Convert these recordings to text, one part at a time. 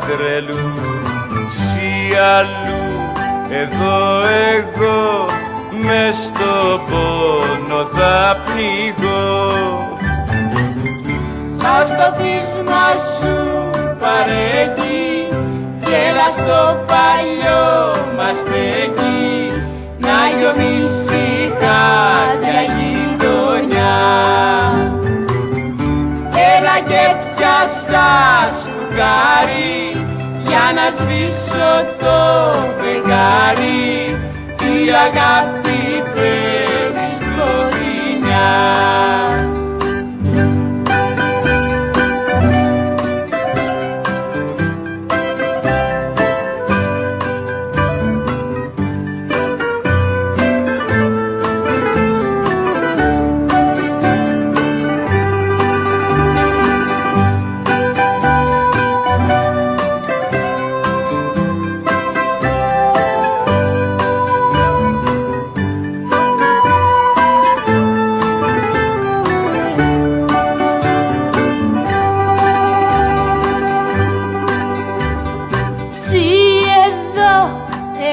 τρελού, σι αλλού, εδώ εγώ μες στο πόνο θα πνιγώ. Ας το πείσμα σου παρέκει κι έλα στο παλιό μας στέκει να γιομίσει χάδια γειτονιά. Έλα και πιάσα σφουγγάρι για να σβήσω το φεγγάρι, η αγάπη παίρνει σκοτεινιά.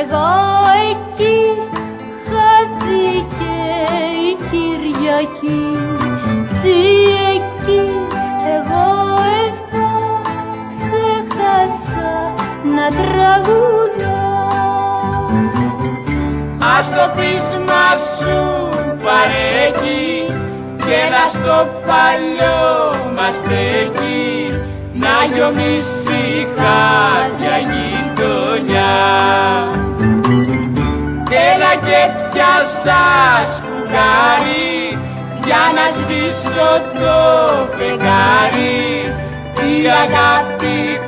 Εγώ εκεί χάθηκε η Κυριακή. Συ εκεί, εγώ εδώ ξέχασα να τραγουδώ. Ας το πείσμα σου παρέκει κι έλα στο παλιό μας στέκει να γιομίσει χάδια γειτονιά. Έλα και πιάσα σφουγγάρι για να σβήσω το φεγγάρι, η αγάπη